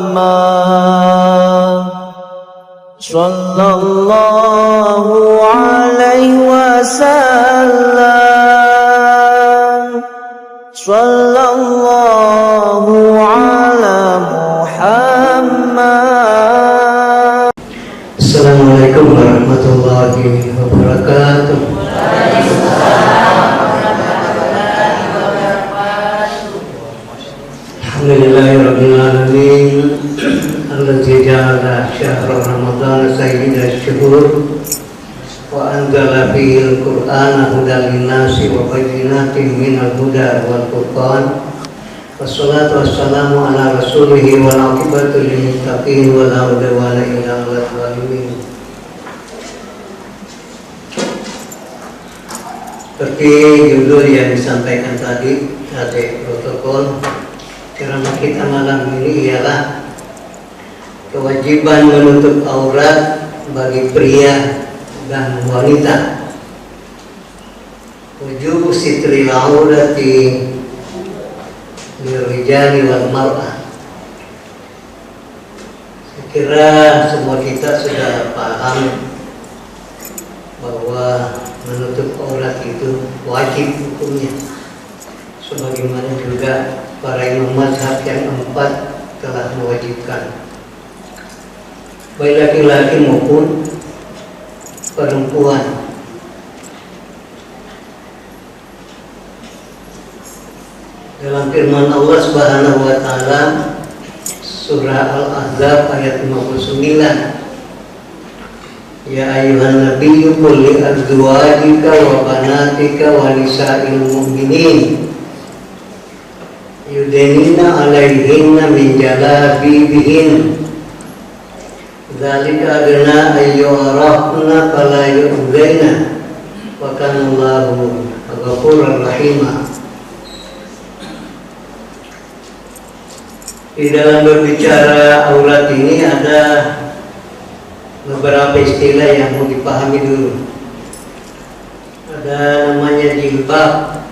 Muhammad sallallahu alaihi wasallam. Sallallahu ala Muhammad. Assalamualaikum warahmatullahi wabarakatuh. Alhamdulillahirabbil alamin. Allazi ja'ala syahra ramadhana sayyidash syuhur wa anzala fihil qur'ana hudan linnasi wa bayyinatin minal huda wal furqan. Wassalatu wassalamu ala rasulihi wal aqibatu lil muttaqin wa la udwana illa 'alal zalimin. Seperti judul yang disampaikan tadi, ada protokol ceramah kita malam ini ialah kewajiban menutup aurat bagi pria dan wanita. Wujub sitril aurati lirijali wal mar'ah. Saya kira semua kita sudah paham bahwa menutup aurat itu wajib hukumnya, sebagaimana juga para imam mazhab yang 4 telah mewajibkan, baik laki-laki maupun perempuan. Dalam firman Allah Subhanahu wa taala surah Al-Ahzab ayat 59, ya ayyuhan nabiyyu qul li azwajika wa banatika wa nisa'il mu'minin yudnina 'alaihinna min jalabibihin dzalika adna ayyurahna fala yu'dzaina wa kana Allahu ghafurur rahim. Di dalam berbicara aurat ini ada beberapa istilah yang mau dipahami dulu. Ada namanya jilbab,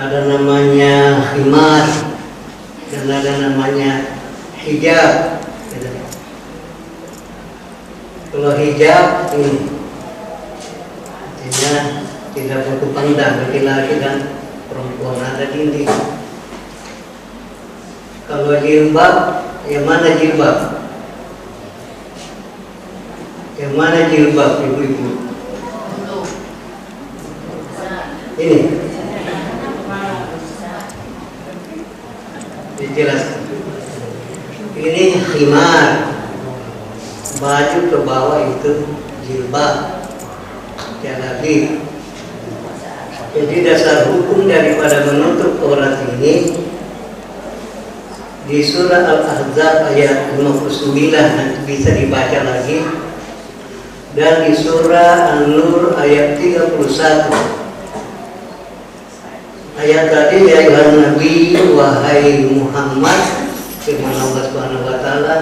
ada namanya khimar, dan ada namanya hijab. Kalau hijab ini artinya tidak butuh pandang, laki-laki dan perempuan ada dinding. Kalau jilbab, yang mana jilbab? Yang mana jilbab ibu-ibu? Ini dijelaskan. Ini khimar, baju ke bawah itu jilbab, jalabi. Jadi dasar hukum daripada menutup aurat ini di surah Al-Ahzab ayat 59, nanti bisa dibaca lagi, dan di surah An-Nur ayat 31. Ayat tadi, ya ayuhan nabi, wahai Muhammad, firman Allah Subhanahu wa taala,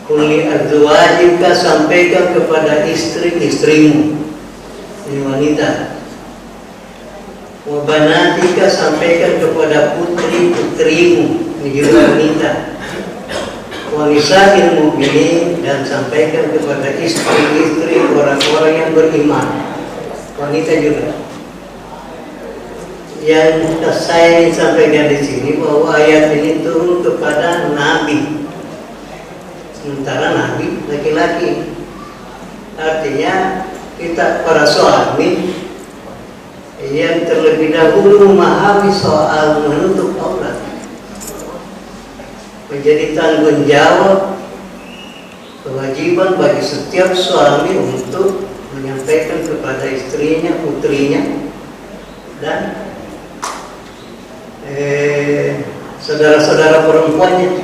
qul azwajika, sampaikan kepada istri-istrimu, ini wanita, wa banatika, sampaikan kepada putri-putrimu, ini juga wanita, wa nisa'il mu'minin, dan sampaikan kepada istri-istri orang-orang yang beriman, wanita juga. Yang saya ingin sampaikan di sini bahwa ayat ini turun kepada Nabi, sementara Nabi laki-laki. Artinya kita para suami yang terlebih dahulu memahami soal menutup aurat menjadi tanggung jawab, kewajiban bagi setiap suami untuk menyampaikan kepada istrinya, putrinya, dan saudara-saudara perempuannya.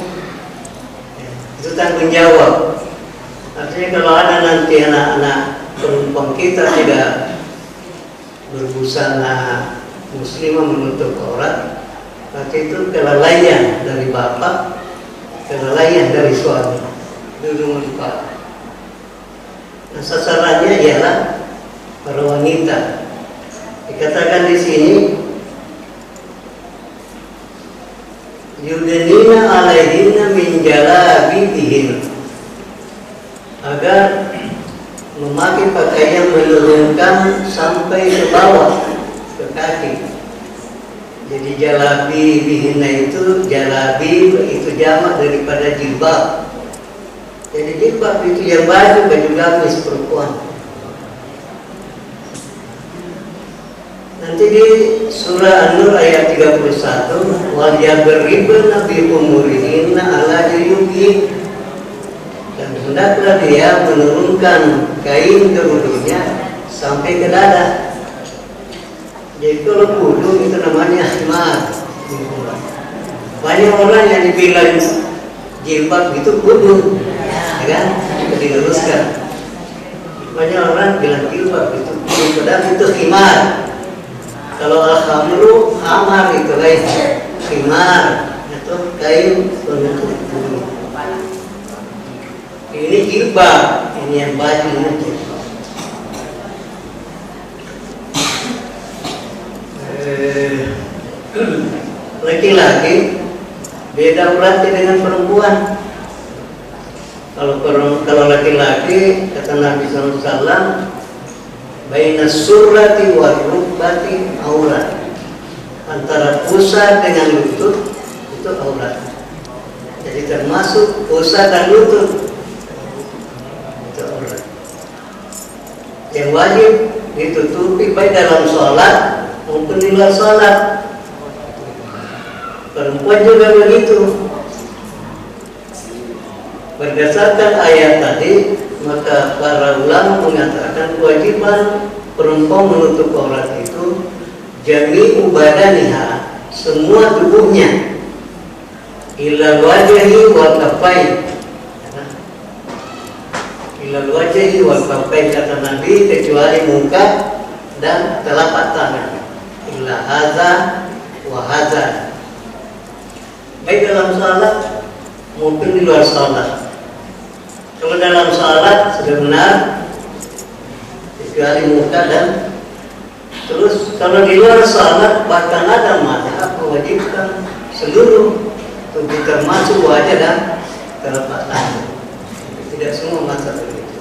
Itu tanggung jawab. Artinya kalau ada nanti anak-anak perempuan kita tidak berbusana muslimah menutup aurat, berarti itu kelalaian dari bapak, kelalaian dari suami. Dulu lupa. Nah, sasarannya ialah para wanita. Dikatakan di sini, yudnina alaihinna min min jalabibihin, agar memakai pakaian menurunkan sampai ke bawah, ke kaki. Jadi jalabibihina itu, jalabib itu jamak daripada jilbab. Jadi jilbab itu yang baju gamis perempuan. Nanti di surah An-Nur ayat 31, wal yadribna bi umurihinna ala juyubihin, dan hendaklah dia menurunkan kain kerudunya sampai ke dada. Jadi kalau kudu itu namanya khimar. Banyak orang yang dibilang jilbab itu kudu, ya kan? Diluruskan. Banyak orang bilang jilbab itu kudu, padahal itu khimar. Kalau al-khamru, khamar itu lain, khimar itu kain penutup. Ini jilbab, ini yang baju ini jilbab. Laki-laki beda auratnya dengan perempuan. Kalau laki-laki kata Nabi SAW, baina surrati wa rukbati aurat, antara pusat dengan lutut itu aurat. Jadi termasuk pusat dan lutut itu aurat. Yang wajib ditutupi baik dalam sholat maupun di luar sholat. Perempuan juga begitu. Berdasarkan ayat tadi, maka para ulama mengatakan kewajiban perempuan menutup aurat itu jami'u badaniha, semua tubuhnya, illa wajhi wal kaffain, illa wajhi wal kaffain, kata Nabi, kecuali muka dan telapak tangan, illa hadza wa hadza, baik dalam salat maupun di luar salat. Kalau dalam salat sudah benar, kecuali muka dan terus kalau di luar salat bahkan ada mazhab mewajibkan seluruh tubuh termasuk wajah dan telapak tangan. Tidak semua mazhab begitu.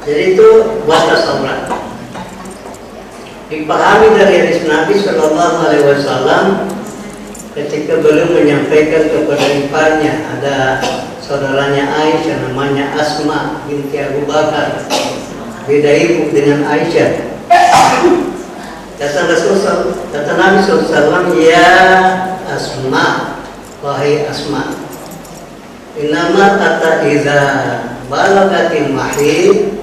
Jadi itu batas aurat. Dipahami dari hadis Nabi Shallallahu Alaihi Wasallam ketika beliau menyampaikan kepada iparnya, ada saudaranya Aisyah namanya Asma binti Abu Bakar, beda ibu dengan Aisyah. Kata Nabi SAW, ya Asma, wahai Asma, innama kata iza balagatil mahid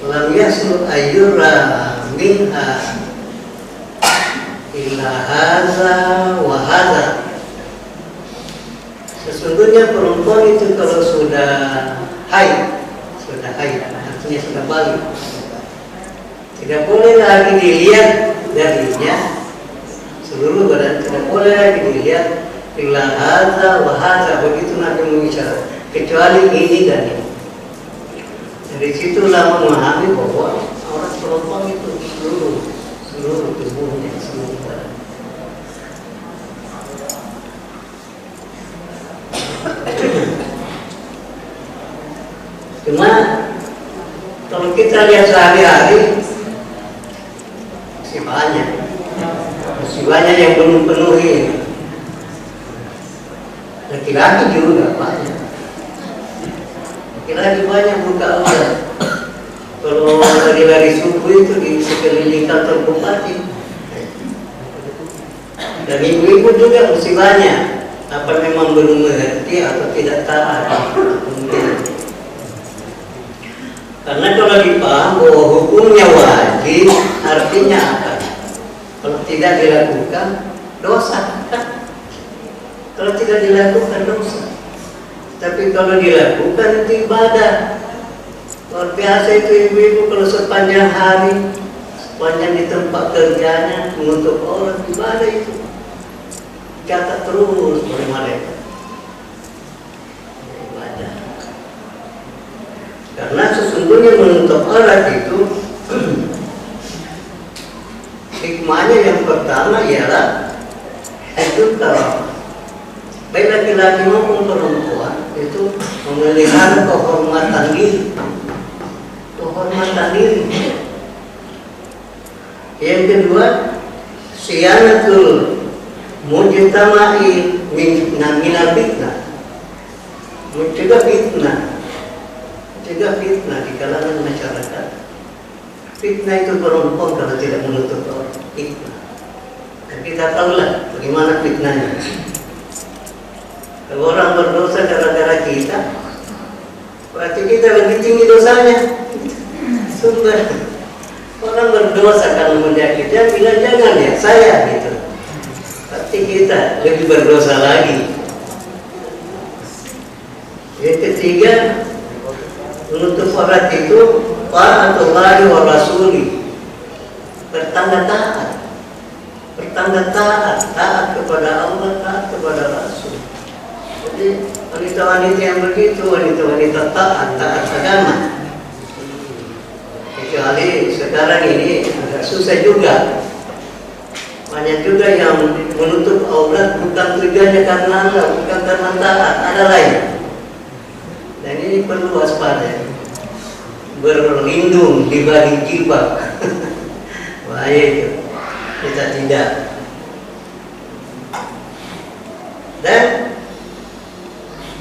lam yaslu ayyura minha illa hadza wa hadza. Sesungguhnya perempuan itu kalau sudah haid, artinya sudah balik, tidak boleh lagi dilihat darinya seluruh badan, tidak boleh lagi dilihat illa hadza wa hadza, begitu Nabi mengisyarat, kecuali ini dan ini. Dari situ ulama memahami bahwa aurat perempuan itu seluruh tubuhnya, seluruh badan. Cuma kalau kita lihat sehari-hari masih banyak yang belum penuhi. Laki-laki juga banyak. Laki-laki banyak buka aurat. Kalau lari subuh itu di sekeliling kantor bupati, dan ibu-ibu juga masih banyak. Apa memang belum mengerti atau tidak taat? Karena kalau dipaham bahwa hukumnya wajib, artinya apa? Kalau tidak dilakukan, dosa. Kalau tidak dilakukan, dosa. Tapi kalau dilakukan, itu ibadah. Luar biasa itu ibu-ibu kalau sepanjang hari, sepanjang di tempat kerjanya menutup aurat, ibadah itu. Catat terus oleh mereka. Ibadah. Karena sesungguhnya menutup aurat itu hikmahnya yang pertama ialah itu kalau baik laki-laki maupun perempuan itu memelihara kehormatan diri. Kehormatan diri. Yang kedua, siyanatul mujtama'i minal fitnah. Mencegah fitnah. Mencegah fitnah di kalangan masyarakat. Fitnah itu perempuan kalau tidak menutup aurat. Fitnah. Dan kita tahulah bagaimana fitnahnya. Kalau orang berdosa gara-gara kita, berarti kita lebih tinggi dosanya. Sumber orang berdosa karena menyakitnya, bilang jangan ya saya gitu. Tapi kita lebih berdosa lagi. Yang ketiga, menutup aurat itu ta'atullahi wa rasuli. Pertanda taat. Pertanda taat kepada Allah, taat kepada Rasul. Jadi wanita-wanita yang begitu, wanita-wanita taat agama. Kecuali sekarang ini agak susah juga. Banyak juga yang menutup aurat bukan tujuannya karena Allah, bukan karena taat, ada lain. Dan ini perlu waspada. Berlindung di balik jilbab. Bahaya itu. Kita tidak. Dan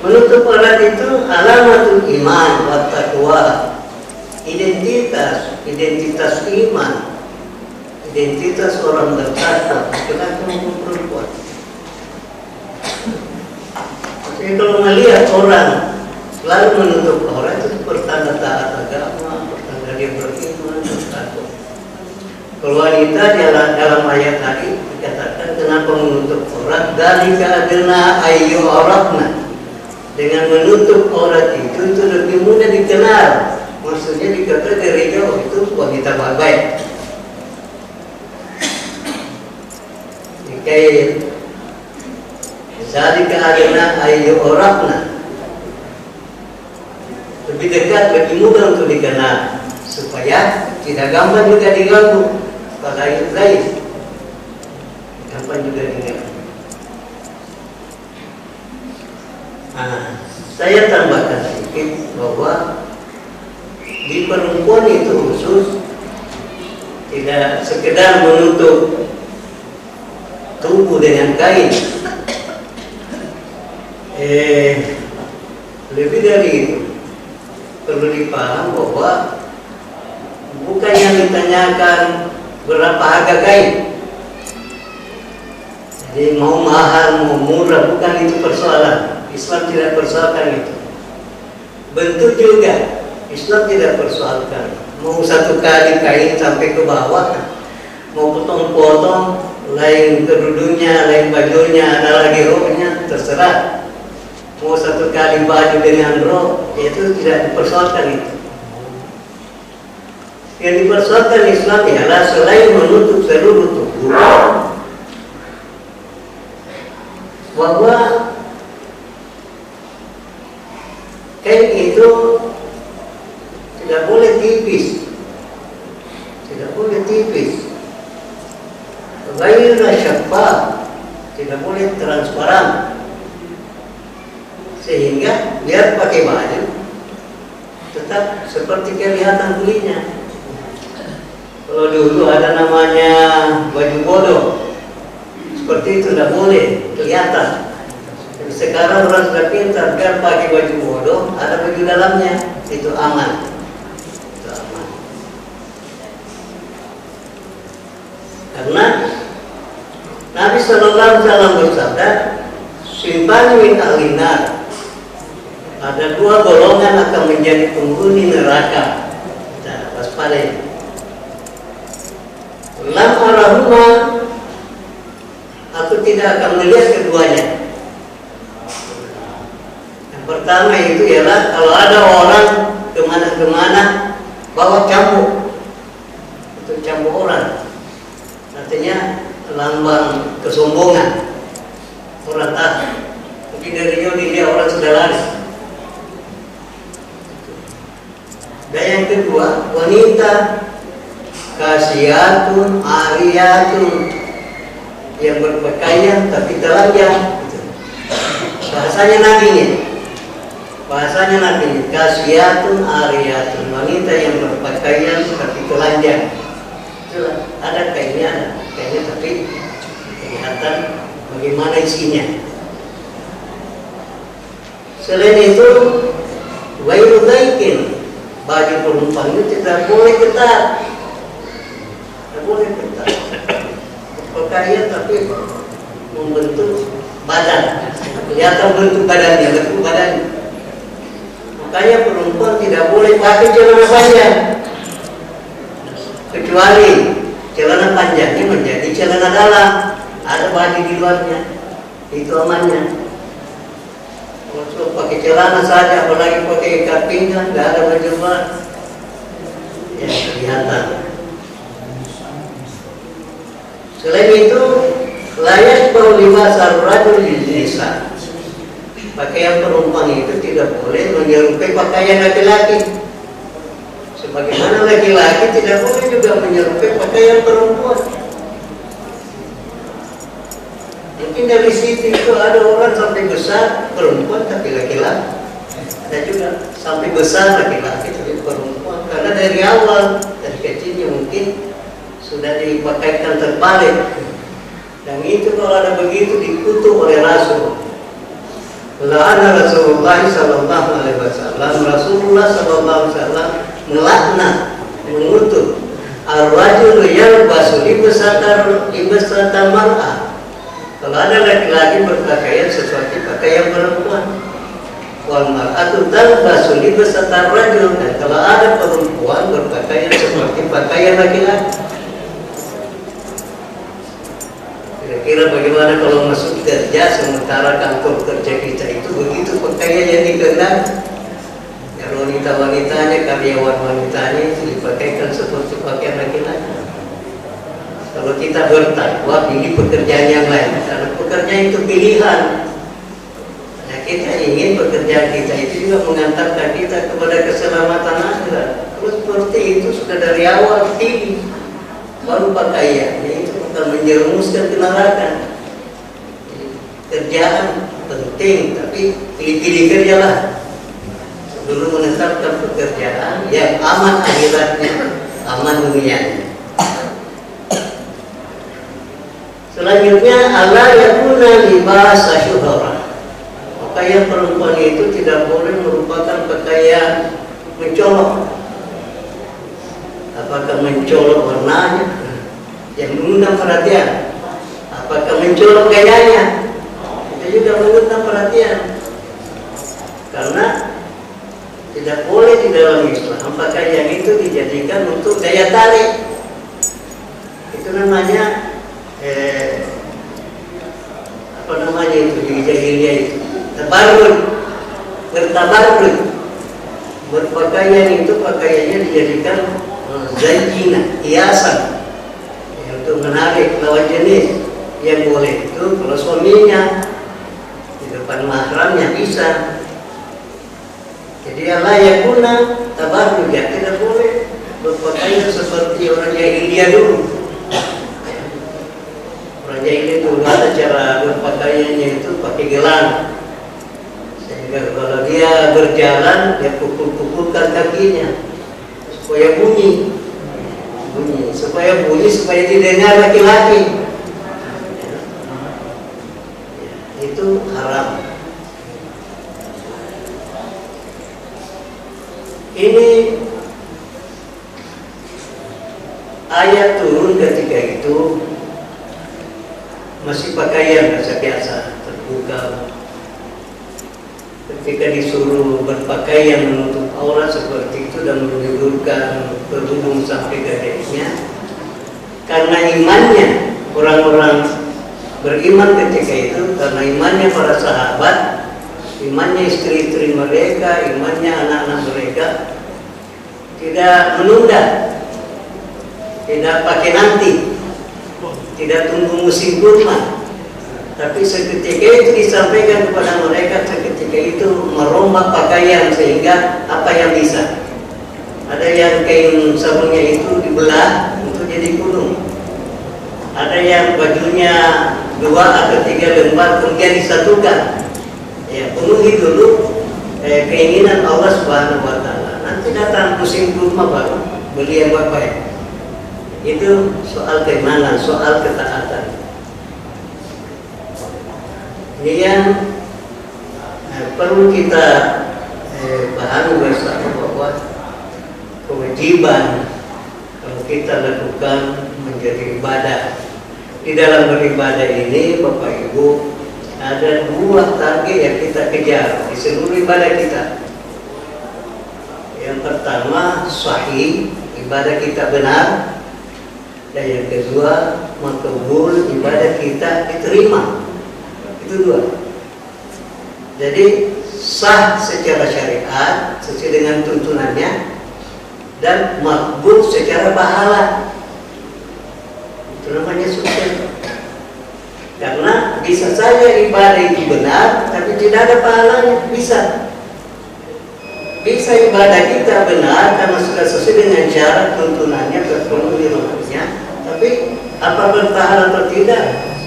menutup aurat itu alamatul iman wa taqwa. Identitas iman, identitas orang bertakwa, laki-laki maupun perempuan. Jadi kalau melihat orang selalu menutup aurat itu pertanda taat agama, pertanda dia beriman, bertakwa. Kalau wanita dalam ayat tadi dikatakan kenapa menutup aurat? Dzalika adna ayyu auratna. Dengan menutup aurat itu lebih mudah dikenal. Maksudnya dikata dari jauh itu wanita baik. Kayak Dzalika adna ayyu auratna. Lebih dekat, lebih mudah untuk dikenal supaya tidak gampang juga diganggu. Lain gampang juga diganggu. Saya tambahkan sedikit bahwa di perempuan itu khusus tidak sekedar menutup tubuh dengan kain. Lebih dari itu perlu dipaham bahwa bukan yang ditanyakan berapa harga kain. Jadi mau mahal, mau murah, bukan itu persoalan. Islam tidak persoalkan itu. Bentuk juga Islam tidak persoalkan. Mau satu kali kain sampai ke bawah, mau potong-potong, lain kerudungnya, lain bajunya, ada lagi roknya, terserah. Mau satu kali baju dengan rok, itu tidak dipersoalkan itu. Yang dipersoalkan Islam ialah selain menutup seluruh tubuh, bahwa kain itu tidak boleh tipis, tidak boleh tipis. Ghairu syaffaf, tidak boleh transparan, sehingga biar pakai baju tetap seperti kelihatan kulitnya. Kalau dulu ada namanya baju bodoh, seperti itu tidak boleh kelihatan. Sekarang orang sudah pintar, biar pakai baju bodoh, ada baju dalamnya, itu aman. Itu aman. Karena Nabi Sallallahu Alaihi Wasallam bersabda, "Simpan min ahlinar." Ada dua golongan akan menjadi penghuni neraka. Kita waspada. Lam arahuma, aku tidak akan melihat keduanya. Yang pertama itu ialah kalau ada orang kemana-kemana bawa cambuk, itu cambuk orang, artinya lambang kesombongan. Orang mungkin dari jauh dia orang sudah lari. Dan yang kedua, wanita kasiyatun ariyatun, yang berpakaian tapi telanjang. Gitu. Bahasanya nabinya kasiyatun ariyatun, wanita yang berpakaian tapi telanjang. Itulah ada kainnya tapi kelihatan bagaimana isinya. Selain itu, wairu daikin, baju perempuan itu tidak boleh ketat. Tidak boleh ketat. Berpakaian tapi membentuk badan. Kelihatan bentuk badannya. Makanya perempuan tidak boleh pakai celana panjang. Kecuali celana panjangnya menjadi celana dalam. Ada baju di luarnya. Itu amannya. Kalau pakai celana saja, apalagi pakai ikat pinggang, nggak ada baju luar, ya kelihatan. Selain itu, layak berlibas ar-rajul lil-nisa. Pakaian perempuan itu tidak boleh menyerupai pakaian laki-laki. Sebagaimana laki-laki tidak boleh juga menyerupai pakaian perempuan. Mungkin dari situ itu ada orang sampai besar perempuan tapi laki-laki. Ada juga sampai besar laki-laki tapi perempuan. Karena dari awal, dari kecilnya mungkin sudah dipakaikan terbalik. Dan itu kalau ada begitu dikutuk oleh Rasul. La'ana Rasulullah sallallahu alaihi wasallam. Rasulullah sallallahu alaihi wasallam melaknat, mengutuk ar-rajul yalbasu libasata mar'ah. Kalau ada laki-laki berpakaian seperti pakaian perempuan, wal mar'atu talbasu libasata rajul, dan kalau ada perempuan berpakaian seperti pakaian laki-laki. Kira-kira bagaimana kalau masuk kerja sementara kantor kerja kita itu begitu pakaian yang dikehendaki? Ya, wanita-wanitanya, karyawan wanitanya itu dipakaikan seperti pakaian laki-laki. Kalau kita bertakwa, pilih pekerjaan yang lain. Karena pekerjaan itu pilihan. Nah, kita ingin pekerjaan kita itu juga mengantarkan kita kepada keselamatan akhirat. Kalau seperti itu sudah dari awal pilih, baru pakaiannya itu akan menjerumuskan ke neraka. Kerjaan penting, tapi pilih-pilih kerjalah. Sebelum menetapkan pekerjaan yang aman akhiratnya, aman dunianya. Selanjutnya, Allah yakuna libasa syuhara. Pakaian perempuan itu tidak boleh merupakan pakaian mencolok. Apakah mencolok warnanya yang mengundang perhatian? Apakah mencolok gayanya? Itu juga mengundang perhatian. Karena tidak boleh di dalam Islam pakaian itu dijadikan untuk daya tarik. Itu namanya di jahiliyah itu tabarrud, bertabarrud. Berpakaian itu pakaiannya dijadikan zayyina, hiasan untuk menarik lawan jenis. Yang boleh itu kalau suaminya di depan mahramnya bisa. Jadi Allah yakuna tabarrud, ya tidak boleh berpakaian seperti orang jahiliyah dulu. Jadi dulu ada cara berpakaiannya itu pakai gelang, sehingga kalau dia berjalan dia pukul-pukulkan kakinya supaya bunyi supaya didengar laki-laki. Itu haram. Ini ayat turun ketika itu masih pakaian biasa terbuka. Ketika disuruh berpakaian menutup aurat seperti itu dan menyudurkan kerudung sampai dadanya, karena imannya orang-orang beriman ketika itu, karena imannya para sahabat, imannya istri-istri mereka, imannya anak-anak mereka, tidak menunda, tidak pakai nanti, tidak tunggu musim kurma, tapi seketika itu disampaikan kepada mereka, seketika itu merombak pakaian sehingga apa yang bisa. Ada yang kain sabunnya itu dibelah untuk jadi kudung, Ada yang bajunya 2 atau 3 lembar kemudian disatukan. Ya, penuhi dulu keinginan Allah Subhanahu wa taala. Nanti datang musim kurma baru beli yang baik. Itu soal keimanan, soal ketaatan. Ini yang perlu kita pahami bersama bahwa kewajiban kalau kita lakukan menjadi ibadah. Di dalam beribadah ini Bapak Ibu ada 2 target yang kita kejar di seluruh ibadah kita. Yang pertama sahih, ibadah kita benar, dan yang kedua makbul, ibadah kita diterima. Itu 2. Jadi sah secara syariat sesuai dengan tuntunannya dan makbul secara pahala. Itu namanya sukses. Karena bisa saja ibadah itu benar tapi tidak ada pahalanya. Bisa ibadah kita benar karena sudah sesuai dengan syarat tuntunannya, terpenuhi rukunnya, tapi apa berpahala atau tidak?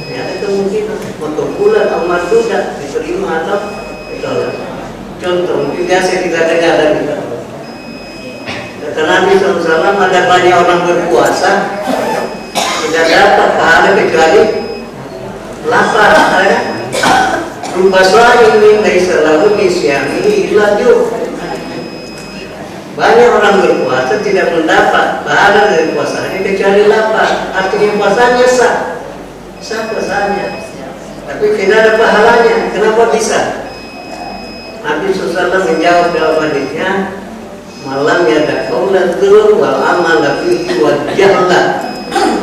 Ya, ada kemungkinan makbulan atau mardudah, diterima atau ditolak. Contoh mungkin biasa kita dengar dari kita. Kata Nabi SAW, ada banyak orang berpuasa tidak dapat pahala kecuali lapar. Rupa ini laisa lahu min siyamihi illa ju'. Banyak orang berpuasa tidak mendapat pahala dari puasanya kecuali lapar. Artinya puasanya sah puasanya, tapi tidak ada pahalanya. Kenapa bisa? Nabi SAW menjawab dalam hadisnya, malam yada qaulatul wal amal fihi wa jahla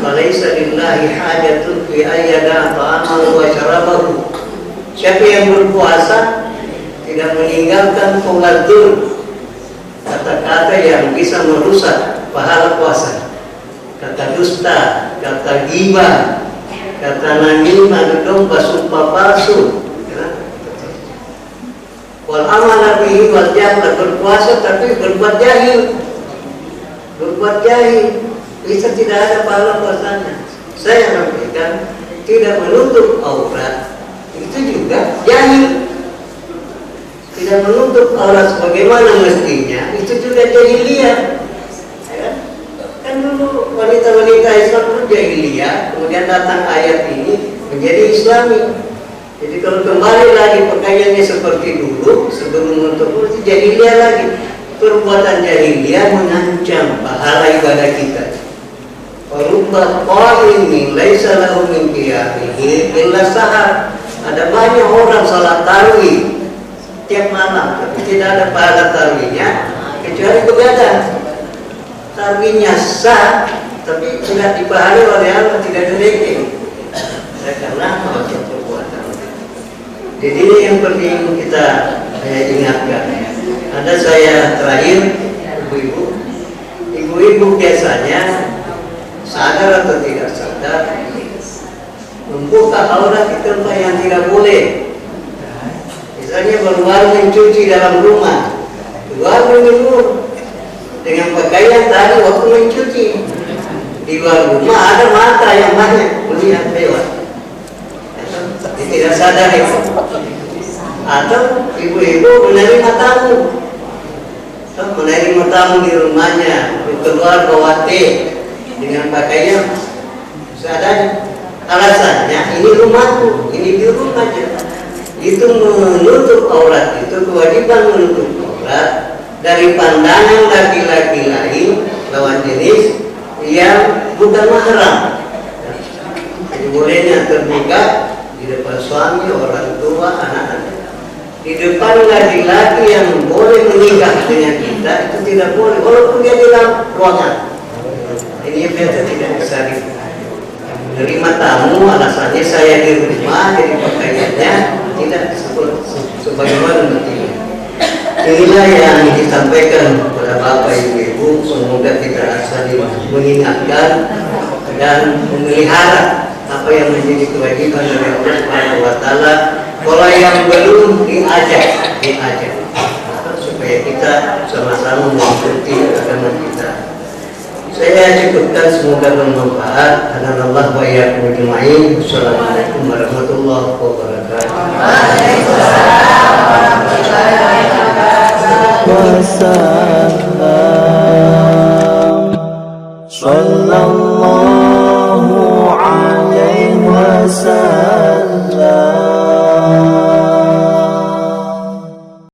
falaysa lillahi hajatun fi ayyada ta'amahu wa syarabahu. Siapa yang berpuasa tidak meninggalkan qaulatul, kata-kata yang bisa merusak pahala puasa, kata dusta, kata ghibah, kata namimah, domba, sumpah palsu. Wal amal bihi wal jahla, berpuasa tapi berbuat jahil. Bisa tidak ada pahala puasanya. Saya sampaikan tidak menutup aurat itu juga jahil. Tidak menutup aurat sebagaimana mestinya itu juga jahiliyah. Kan dulu wanita-wanita Islam itu jahiliyah, kemudian datang ayat ini menjadi Islami. Jadi kalau kembali lagi pakaiannya seperti dulu sebelum menutup aurat, jahiliyah lagi. Perbuatan jahiliyah mengancam pahala ibadah kita. Warubba qa'imin laisa lahu min qiyamihi illa sahar. Ada banyak orang salat tarawih tiap malam tapi tidak ada pahala tarawihnya kecuali begadang. Tarawihnya sah tapi tidak dipahalai oleh Allah, tidak direken. Karena macam perbuatan. Jadi ini yang penting kita ingatkan. Ada saya terakhir ibu-ibu biasanya sadar atau tidak sadar membuka aurat di tempat yang tidak boleh. Misalnya baru mencuci dalam rumah, baru menjemur dengan pakaian tadi waktu mencuci di luar rumah, ada mata yang banyak melihat lewat. Tidak sadar itu. Atau ibu-ibu menerima tamu, di rumahnya, keluar bawa teh dengan pakaian seadanya. Alasannya ini rumahku, ini di rumah aja. Itu menutup aurat, itu kewajiban menutup aurat dari pandangan laki-laki lain lawan jenis yang bukan mahram. Jadi bolehnya terbuka di depan suami, orang tua, anak-anak. Di depan laki-laki yang boleh menikah dengan kita itu tidak boleh, walaupun dia di dalam ruangan. Ini biasa tidak bisa menerima tamu, alasannya saya di rumah, jadi pakaiannya tidak sebagaimana mestinya. Inilah yang disampaikan kepada Bapak Ibu. Semoga kita saling mengingatkan dan memelihara apa yang menjadi kewajiban dari Allah Subhanahu wa taala. Kalau yang belum diajak supaya kita sama-sama mengikuti agama kita. Saya cukupkan, semoga bermanfaat. Hadanallah wa iyyakum ajma'in. Wassalamualaikum warahmatullahi wabarakatuh. Sallallahu alaihi wasallam.